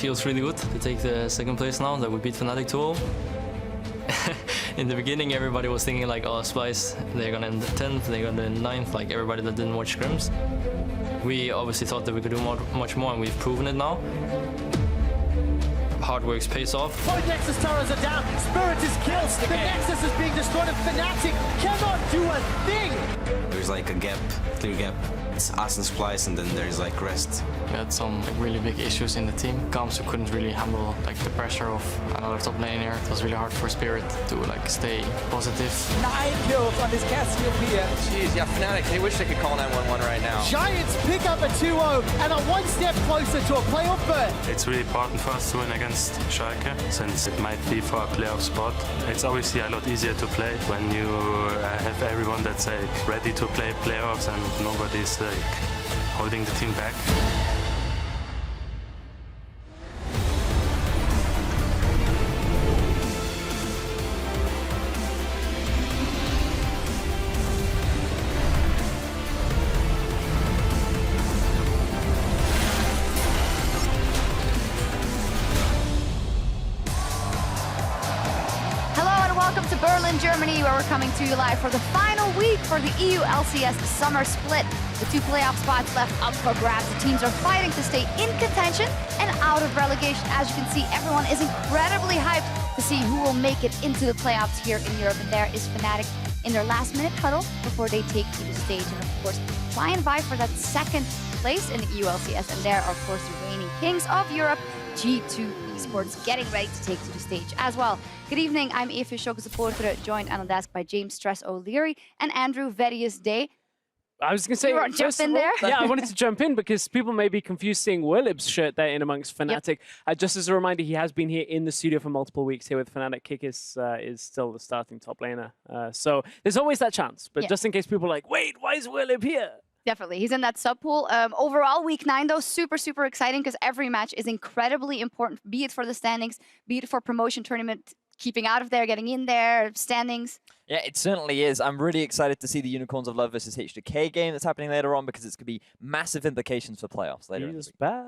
feels really good to take the second place now that we beat Fnatic 2-0. In the beginning, everybody was thinking like, oh, Splice, they're gonna end 10th, they're gonna end 9th, like everybody that didn't watch scrims. We obviously thought that we could do much more, and we've proven it now. Hard work pays off. Both Nexus turrets are down, Spirit is killed, the Nexus is being destroyed, and Fnatic cannot do a thing! There's like a gap, clear gap. It's us and Splice, and then there's like rest. We had some really big issues in the team. Gamsu couldn't really handle like the pressure of another top laner. It was really hard for Spirit to like stay positive. 9 kills on this Cassiopeia. Jeez, yeah, Fnatic, they wish they could call 911 right now. Giants pick up a 2-0 and are one step closer to a playoff berth. It's really important for us to win against Schalke, since it might be for a playoff spot. It's obviously a lot easier to play when you have everyone that's ready to play playoffs and nobody's holding the team back. Welcome to Berlin, Germany, where we're coming to you live for the final week for the EU LCS summer split. The 2 playoff spots left up for grabs. The teams are fighting to stay in contention and out of relegation. As you can see, everyone is incredibly hyped to see who will make it into the playoffs here in Europe. And there is Fnatic in their last-minute huddle before they take to the stage and, of course, try and vie for that second place in the EU LCS. And there are, of course, the reigning kings of Europe, G2 Esports, getting ready to take to the stage as well. Good evening, I'm EpicSkillshot, joined on the desk by James Stress O'Leary and Andrew Vedius Day. I was going to say, you jump in there. Yeah, I wanted to jump in because people may be confused seeing Willib's shirt there in amongst Fnatic. Yep. Just as a reminder, he has been here in the studio for multiple weeks here with Fnatic. Kick is still the starting top laner. So there's always that chance. But just in case people are like, wait, why is Willib here? Definitely. He's in that sub pool. Overall, week 9, though, super, super exciting because every match is incredibly important, be it for the standings, be it for promotion tournament, keeping out of there, getting in there, standings. Yeah, it certainly is. I'm really excited to see the Unicorns of Love versus H2K game that's happening later on because it's going to be massive implications for playoffs later. He's back.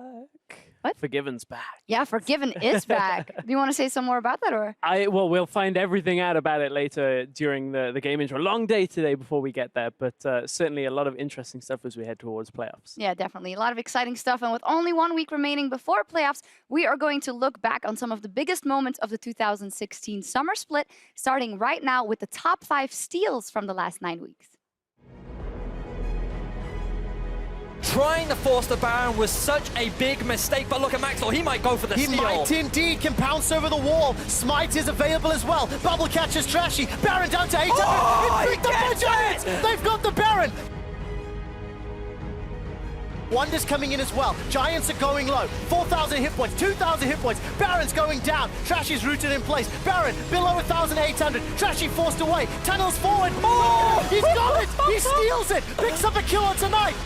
What? Forgiven's back. Yeah, Forgiven is back. Do you want to say some more about that, or? Well, we'll find everything out about it later during the game intro. Long day today before we get there, but certainly a lot of interesting stuff as we head towards playoffs. Yeah, definitely. A lot of exciting stuff. And with only 1 week remaining before playoffs, we are going to look back on some of the biggest moments of the 2016 summer split, starting right now with the top 5 steals from the last 9 weeks. Trying to force the Baron was such a big mistake, but look at Maxwell, he might go for the steal. He might indeed, can pounce over the wall. Smite is available as well. Bubble catches Trashy. Baron down to 800. It's picked up by Giants. They've got the Baron. Wonder's coming in as well. Giants are going low. 4,000 hit points, 2,000 hit points. Baron's going down. Trashy's rooted in place. Baron below 1,800. Trashy forced away. Tunnels forward. Oh, he's got it. He steals it. Picks up a kill on tonight.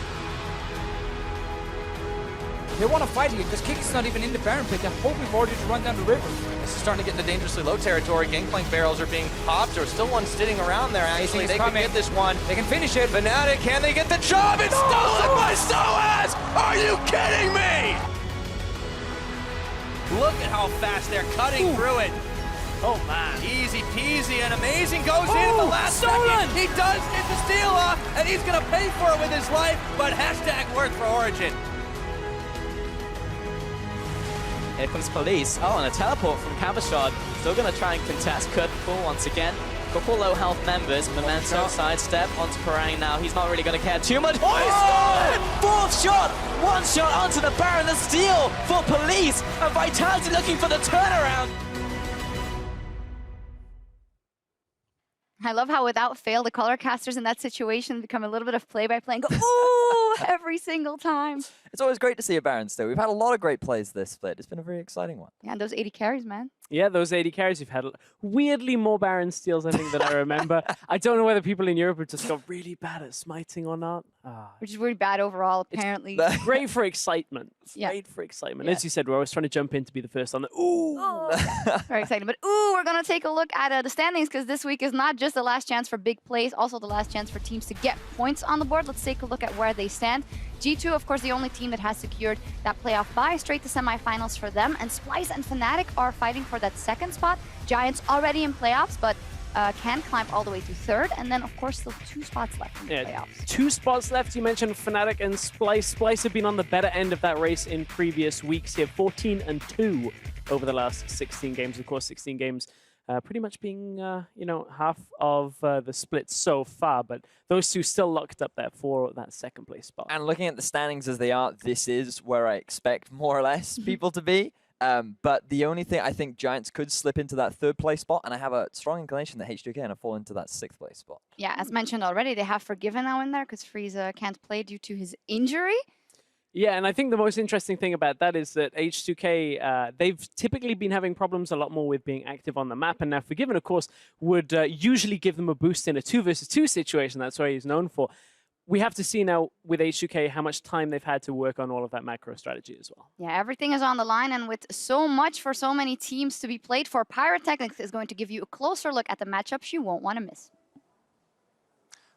They want to fight here because Kick is not even in the Baron pit. They're hoping for Origen to run down the river. This is starting to get into dangerously low territory. Gangplank barrels are being popped. There's still one sitting around there, actually. They can get this one. They can finish it. Fnatic, can they get the job? It's stolen by Soaz! Are you kidding me? Look at how fast they're cutting through it. Oh, man. Easy peasy and amazing goes in at the last second. He does get the steal off, and he's going to pay for it with his life, but hashtag work for Origen. Here comes Police. Oh, and a teleport from Cavershard. Still going to try and contest Curtain once again. Couple low health members. Memento sidestep onto Parang now. He's not really going to care too much. Oh, he stole it! 4th shot! 1 shot onto the Baron. The steal for Police. And Vitality looking for the turnaround. I love how without fail, the color casters in that situation become a little bit of play-by-play and go, ooh, every single time. It's always great to see a Baron still. We've had a lot of great plays this split. It's been a very exciting one. Yeah, and those 80 carries, man. Yeah, those 80 carries. You've had weirdly more Baron steals, I think, than I remember. I don't know whether people in Europe have just got really bad at smiting or not. which is really bad overall, apparently. Great for excitement. Yeah. Great for excitement. As you said, we're always trying to jump in to be the first on the ooh. Very exciting. But we're going to take a look at the standings, because this week is not just the last chance for big plays, also the last chance for teams to get points on the board. Let's take a look at where they stand. G2, of course, the only team that has secured that playoff bye, straight to semifinals for them. And Splice and Fnatic are fighting for that second spot. Giants already in playoffs, but can climb all the way to third. And then, of course, still 2 spots left in the playoffs. 2 spots left. You mentioned Fnatic and Splice. Splice have been on the better end of that race in previous weeks here. 14-2 over the last 16 games. Of course, 16 games pretty much being, half of the split so far. But those 2 still locked up there for that second place spot. And looking at the standings as they are, this is where I expect more or less people to be. But the only thing, I think Giants could slip into that 3rd place spot, and I have a strong inclination that H2K will fall into that 6th place spot. Yeah, as mentioned already, they have Forgiven now in there because Frieza can't play due to his injury. Yeah, and I think the most interesting thing about that is that H2K, they've typically been having problems a lot more with being active on the map, and now Forgiven, of course, would usually give them a boost in a 2 versus 2 situation. That's what he's known for. We have to see now with H2K how much time they've had to work on all of that macro strategy as well. Yeah, everything is on the line, and with so much for so many teams to be played for, Pyrotechnics is going to give you a closer look at the matchups you won't want to miss.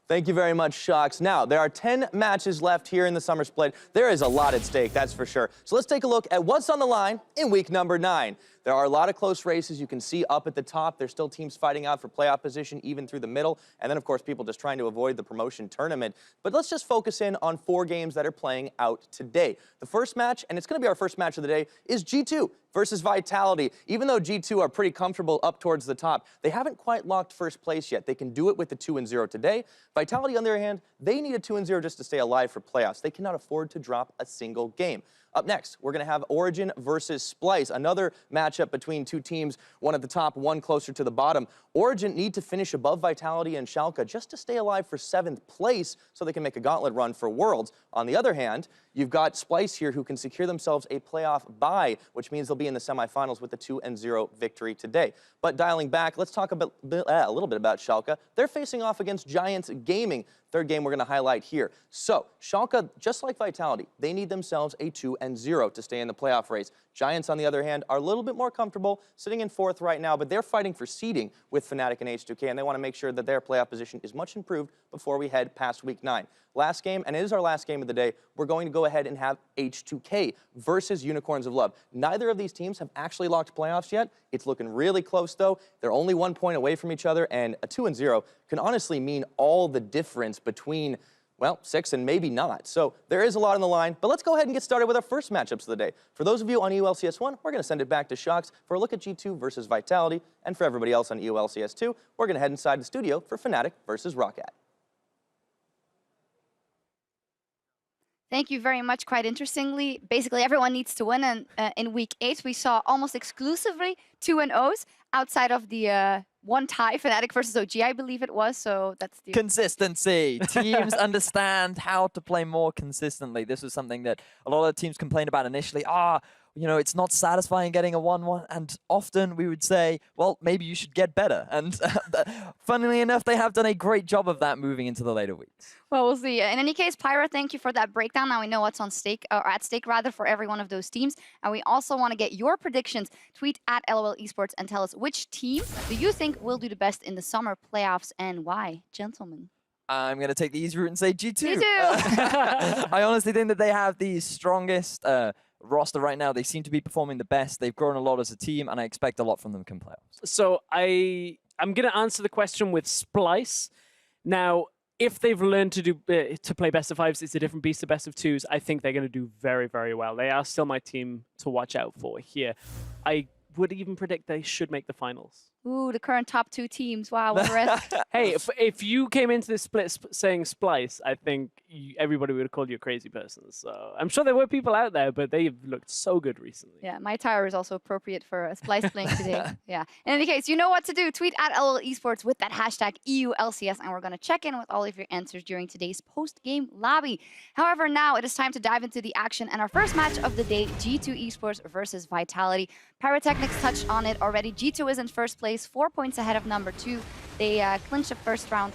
Thank you very much, Shox. Now, there are 10 matches left here in the summer split. There is a lot at stake, that's for sure. So let's take a look at what's on the line in week number 9. There are a lot of close races. You can see up at the top, there's still teams fighting out for playoff position, even through the middle. And then, of course, people just trying to avoid the promotion tournament. But let's just focus in on 4 games that are playing out today. The first match, and it's going to be our first match of the day, is G2 versus Vitality. Even though G2 are pretty comfortable up towards the top, they haven't quite locked first place yet. They can do it with the 2-0 today. Vitality, on the other hand, they need a 2-0 just to stay alive for playoffs. They cannot afford to drop a single game. Up next, we're going to have Origen versus Splice, another matchup between 2 teams, one at the top, one closer to the bottom. Origen need to finish above Vitality and Schalke just to stay alive for 7th place so they can make a gauntlet run for Worlds. On the other hand, you've got Splice here who can secure themselves a playoff bye, which means they'll be in the semifinals with the 2-0 victory today. But dialing back, let's talk a little bit about Schalke. They're facing off against Giants Gaming. 3rd game we're going to highlight here. So, Schalke, just like Vitality, they need themselves a 2-0 to stay in the playoff race. Giants, on the other hand, are a little bit more comfortable, sitting in 4th right now, but they're fighting for seeding with Fnatic and H2K, and they want to make sure that their playoff position is much improved before we head past week 9. Last game, and it is our last game of the day, we're going to go ahead and have H2K versus Unicorns of Love. Neither of these teams have actually locked playoffs yet. It's looking really close, though. They're only 1 point away from each other, and a 2-0 can honestly mean all the difference between, well, 6 and maybe not. So there is a lot on the line, but let's go ahead and get started with our first matchups of the day. For those of you on EULCS 1, we're going to send it back to Shox for a look at G2 versus Vitality, and for everybody else on EULCS 2, we're going to head inside the studio for Fnatic versus Roccat. Thank you very much. Quite interestingly, basically everyone needs to win, and in week 8 we saw almost exclusively 2-0s outside of the 1 tie, Fnatic versus OG, I believe it was. So that's the consistency. Teams understand how to play more consistently. This was something that a lot of teams complained about initially. It's not satisfying getting a 1-1, and often we would say, well, maybe you should get better. And funnily enough, they have done a great job of that moving into the later weeks. Well, we'll see. In any case, Pyro, thank you for that breakdown. Now we know what's on stake, or at stake rather, for every one of those teams. And we also want to get your predictions. Tweet at LOL Esports and tell us which team do you think will do the best in the summer playoffs and why, gentlemen. I'm going to take the easy route and say G2. G2! I honestly think that they have the strongest roster right now. They seem to be performing the best. They've grown a lot as a team, and I expect a lot from them come playoffs. So I'm going to answer the question with Splice. Now, if they've learned to play best of 5s, it's a different beast to best of 2s. I think they're going to do very, very well. They are still my team to watch out for here. I would even predict they should make the finals. Ooh, the current top 2 teams. Wow, what a rest. Hey, if you came into this split saying Splice, I think everybody would have called you a crazy person. So I'm sure there were people out there, but they've looked so good recently. Yeah, my tire is also appropriate for a Splice playing today. Yeah. In any case, you know what to do. Tweet at LOL Esports with that hashtag EULCS, and we're going to check in with all of your answers during today's post-game lobby. However, now it is time to dive into the action, and our first match of the day, G2 Esports versus Vitality. Pyrotechnics touched on it already. G2 is in first place, 4 points ahead of number 2. They clinched the first round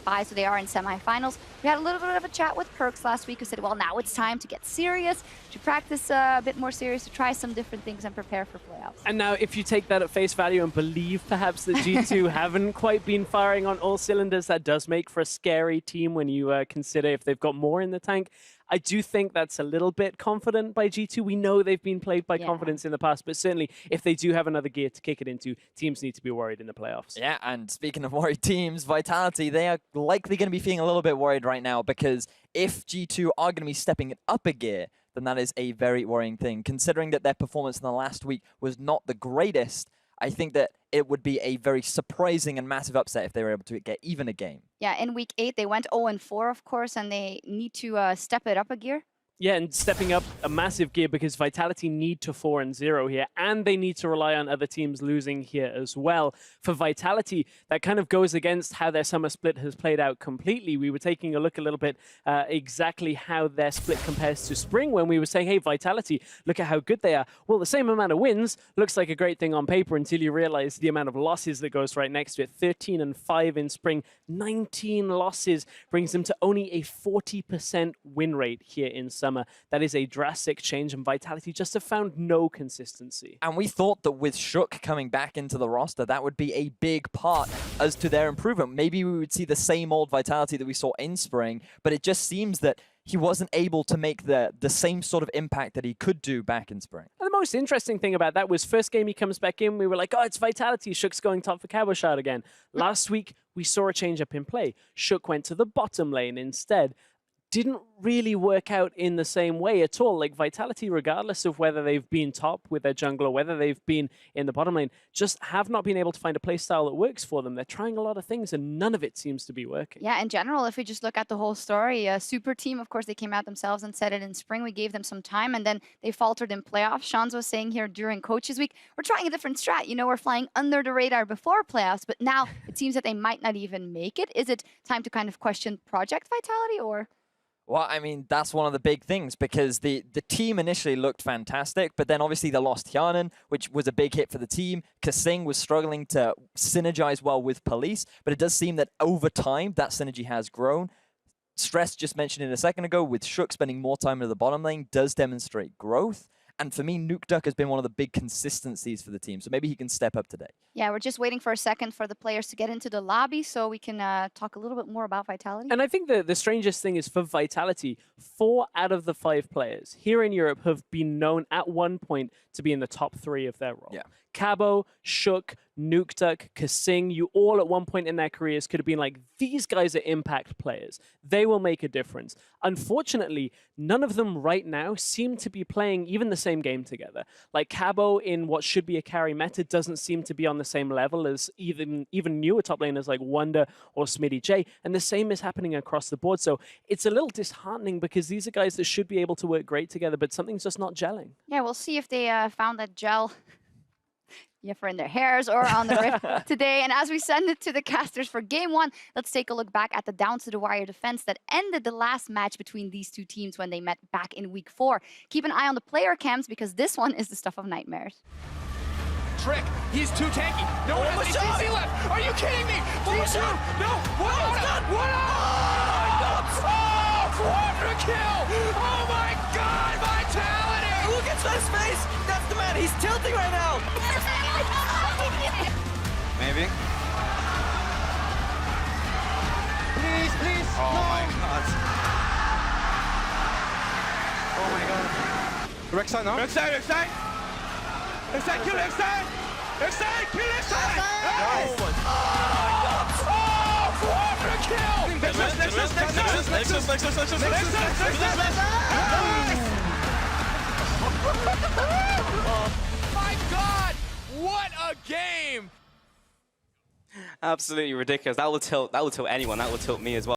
bye, so they are in semifinals. We had a little bit of a chat with Perks last week who said, well, now it's time to get serious, to practice a bit more serious, to try some different things and prepare for playoffs. And now if you take that at face value and believe perhaps that G2 haven't quite been firing on all cylinders, that does make for a scary team when you consider if they've got more in the tank. I do think that's a little bit confident by G2. We know they've been played by confidence in the past, but certainly if they do have another gear to kick it into, teams need to be worried in the playoffs. Yeah, and speaking of worried teams, Vitality, they are likely going to be feeling a little bit worried right now, because if G2 are going to be stepping it up a gear, then that is a very worrying thing. Considering that their performance in the last week was not the greatest, I think that it would be a very surprising and massive upset if they were able to get even a game. Yeah, in week 8, they went 0-4, of course, and they need to step it up a gear. Yeah, and stepping up a massive gear because Vitality need to 4-0 here, and they need to rely on other teams losing here as well. For Vitality, that kind of goes against how their summer split has played out completely. We were taking a look a little bit exactly how their split compares to spring when we were saying, hey, Vitality, look at how good they are. Well, the same amount of wins looks like a great thing on paper until you realize the amount of losses that goes right next to it. 13-5 in spring, 19 losses brings them to only a 40% win rate here in summer. That is a drastic change, and Vitality just have found no consistency. And we thought that with Shook coming back into the roster, that would be a big part as to their improvement. Maybe we would see the same old Vitality that we saw in spring, but it just seems that he wasn't able to make the same sort of impact that he could do back in spring. And the most interesting thing about that was first game he comes back in, we were like, oh, it's Vitality. Shook's going top for Cabochard again. Last week, we saw a change up in play. Shook went to the bottom lane instead. Didn't really work out in the same way at all. Like Vitality, regardless of whether they've been top with their jungler, whether they've been in the bottom lane, just have not been able to find a play style that works for them. They're trying a lot of things and none of it seems to be working. Yeah, in general, if we just look at the whole story, Super Team, of course, they came out themselves and said it in spring. We gave them some time and then they faltered in playoffs. Shans was saying here during Coaches Week, we're trying a different strat. You know, we're flying under the radar before playoffs, but now it seems that they might not even make it. Is it time to kind of question Project Vitality or... Well, I mean, that's one of the big things, because the team initially looked fantastic, but then obviously they lost Hyanan, which was a big hit for the team. Kasing was struggling to synergize well with Police, but it does seem that over time that synergy has grown. Stress, just mentioned it a second ago, with Shook spending more time in the bottom lane, does demonstrate growth. And for me, Nukeduck has been one of the big consistencies for the team, so maybe he can step up today. Yeah, we're just waiting for a second for the players to get into the lobby so we can talk a little bit more about Vitality. And I think the strangest thing is for Vitality, 4 out of the 5 players here in Europe have been known at one point to be in the top 3 of their role. Yeah. Cabo, Shook, Nukeduck, Kasing, you all at one point in their careers could have been like, these guys are impact players. They will make a difference. Unfortunately, none of them right now seem to be playing even the same game together. Like Cabo in what should be a carry meta doesn't seem to be on the same level as even newer top laners like Wonder or Smitty J, and the same is happening across the board. So it's a little disheartening because these are guys that should be able to work great together, but something's just not gelling. Yeah, we'll see if they found that gel for in their hairs or on the rift today. And as we send it to the casters for game 1, let's take a look back at the down to the wire defense that ended the last match between these two teams when they met back in week 4. Keep an eye on the player cams because this one is the stuff of nightmares. Trick, he's too tanky. No one has any CC left. Are you kidding me? No, what? Oh, quadra kill! Oh my God, Vitality! Look at his face! That's the man, he's tilting right now! Maybe. Please. Oh no. My God. Oh my God. Rek'Sai, no? Rek'Sai! Kill Rek'Sai! Kill Rek'Sai! Nice! Oh, quadra kill! Nexus! My God! What a game! Absolutely ridiculous. That will tilt anyone. That will tilt me as well.